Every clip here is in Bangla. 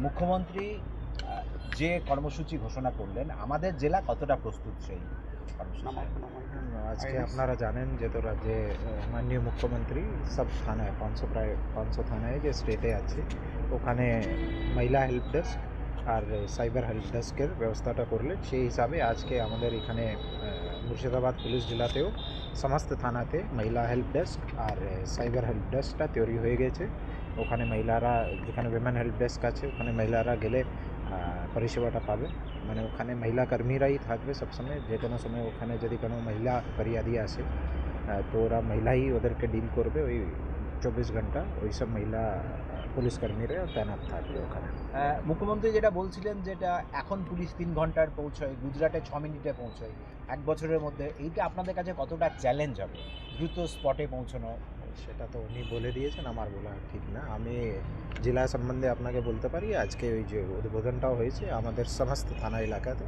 মুখ্যমন্ত্রী যে কর্মসূচি ঘোষণা করলেন, আমাদের জেলা কতটা প্রস্তুত সেই কর্মসূচি? আজকে আপনারা জানেন যে তো রাজ্যে মাননীয় মুখ্যমন্ত্রী সব থানায় 500 প্রায় 500 থানায় যে স্টেটে আছে ওখানে মহিলা হেল্প ডেস্ক আর সাইবার হেল্প ডেস্কের ব্যবস্থাটা করলেন। সেই হিসাবে আজকে আমাদের এখানে মুর্শিদাবাদ পুলিশ জেলাতেও সমস্ত থানাতে মহিলা হেল্প ডেস্ক আর সাইবার হেল্প ডেস্কটা তৈরি হয়ে গেছে। ওখানে মহিলারা, যেখানে উইমেন হেল্প ডেস্ক আছে ওখানে মহিলারা গেলে পরিষেবাটা পাবে। মানে ওখানে মহিলা কর্মীরাই থাকবে সবসময়, যে কোনো সময় ওখানে যদি কোনো মহিলা ফরিয়াদি আসে তো ওরা মহিলাই ওদেরকে ডিল করবে। ওই 24 ঘন্টা ওই সব মহিলা পুলিশ কর্মীরা তৈনাত থাকবে ওখানে। মুখ্যমন্ত্রী যেটা বলছিলেন, যেটা এখন পুলিশ 3 ঘন্টার পৌঁছয়, গুজরাটে 6 মিনিটে পৌঁছয় 1 বছরের মধ্যে, এইটা আপনাদের কাছে কতটা চ্যালেঞ্জ হবে দ্রুত স্পটে পৌঁছানো? সেটা তো উনি বলে দিয়েছেন, আমার বলা ঠিক না। আমি জেলা সম্বন্ধে আপনাকে বলতে পারি, আজকে ওই যে উদ্বোধনটাও হয়েছে আমাদের সমস্ত থানা এলাকাতে,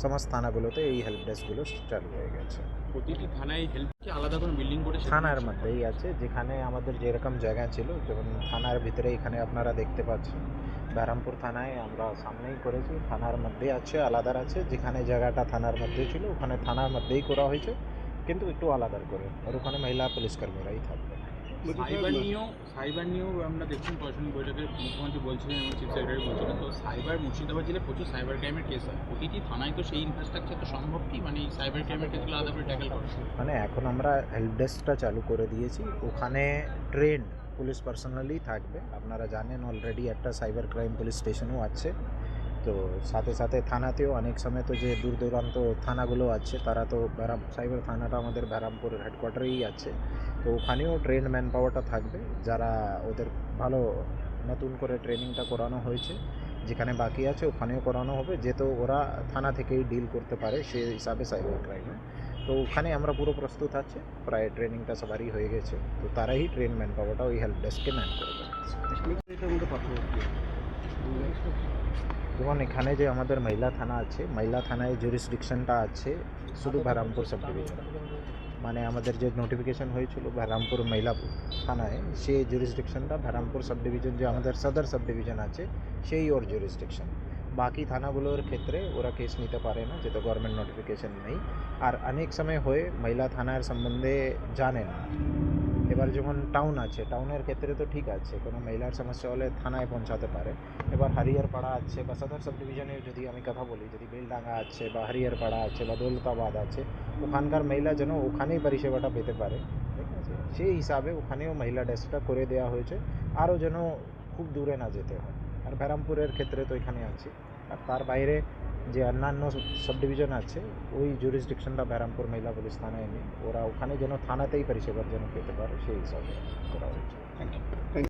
সমস্ত থানাগুলোতে এই হেল্প ডেস্কগুলো চালু হয়ে গেছে। প্রতিটি থানায় হেল্প কি আলাদা করে বিল্ডিং করে থানার মধ্যেই আছে, যেখানে আমাদের যেরকম জায়গা ছিল, যেমন থানার ভিতরে এখানে আপনারা দেখতে পাচ্ছেন বেহারামপুর থানায় আমরা সামনেই করেছি, থানার মধ্যে আছে, আলাদা আছে। যেখানে জায়গাটা থানার মধ্যে ছিল ওখানে থানার মধ্যেই করা হয়েছে, কিন্তু একটু আলাদা করে, আর ওখানে মহিলা পুলিশ কর্মীরাই থাকবে। সাইবার নিয়েও আমরা দেখছেন প্রশাসনিক বৈঠকে মুখ্যমন্ত্রী বলছিলেন এবং চিফ সেক্রেটারি বলছিলেন, তো সাইবার মুর্শিদাবাদ জেলায় প্রচুর সাইবার ক্রাইমের কেস হয়, প্রতিটি থানায় তো সেই ইনফ্রাস্ট্রাকচার তো সম্ভব কি, মানে এই সাইবার ক্রাইমের কেসগুলো আলাদা করে ট্যাকেল করা? মানে এখন আমরা হেল্প ডেস্কটা চালু করে দিয়েছি, ওখানে ট্রেন্ড পুলিশ পার্সোনালি থাকবে। আপনারা জানেন অলরেডি একটা সাইবার ক্রাইম পুলিশ স্টেশনও আছে। তো সাথে সাথে থানাতেও অনেক সময় তো যে দূর দূরান্ত থানাগুলো আছে তারা তো সাইবার থানাটা আমাদের বেহারামপুরের হেডকোয়ার্টারেই আছে। তো ওখানেও ট্রেন্ড ম্যান পাওয়ারটা থাকবে, যারা ওদের ভালো নতুন করে ট্রেনিংটা করানো হয়েছে। যেখানে বাকি আছে ওখানেও করানো হবে, যেহেতু ওরা থানা থেকেই ডিল করতে পারে সেই হিসাবে সাইবার ক্রাইমে। তো ওখানে আমরা পুরো প্রস্তুত আছে, প্রায় ট্রেনিংটা সবারই হয়ে গেছে। তো তারাই ট্রেন ম্যান পাওয়ারটা ওই হেল্প ডেস্কে ম্যান করবে। যেমন এখানে যে আমাদের মহিলা থানা আছে, মহিলা থানায় জুরিসডিকশনটা আছে শুধু বেহারামপুর সাব ডিভিশন। মানে আমাদের যে নোটিফিকেশন হয়েছিল বেহারামপুর মহিলা থানায়, সেই জুরিসডিকশনটা বেহারামপুর সাব ডিভিশন যে আমাদের সদর সাব ডিভিশন আছে সেই ওর জুরিসডিকশন। বাকি থানাগুলোর ক্ষেত্রে ওরা কেস নিতে পারে না, যেহেতু গভর্নমেন্ট নোটিফিকেশন নেই। আর অনেক সময় হয়ে মহিলা থানার সম্বন্ধে জানে না। এবার যেমন টাউন আছে, টাউনের ক্ষেত্রে তো ঠিক আছে, কোনো মহিলার সমস্যা হলে থানায় পৌঁছাতে পারে। এবার হরিহরপাড়া আছে বা সদর সাব ডিভিশনে যদি আমি কথা বলি, যদি বেলডাঙ্গা আছে বা হরিহরপাড়া আছে বা দৌলতাবাদ আছে, ওখানকার মহিলা যেন ওখানেই পরিষেবাটা পেতে পারে, ঠিক আছে, সেই হিসাবে ওখানেও মহিলা ডেস্কটা করে দেওয়া হয়েছে, আরও যেন খুব দূরে না যেতে হয়। আর বেহারামপুরের ক্ষেত্রে তো এখানে আছে। আর তার বাইরে যে অন্যান্য সাব ডিভিশন আছে ওই জুরিসডিকশনটা বেহারামপুর মহিলা পুলিশ থানায় নেই, ওরা ওখানে যেন থানাতেই পরিষেবার যেন পেতে পারে সেই হিসাবে করা হয়েছে। Thank you.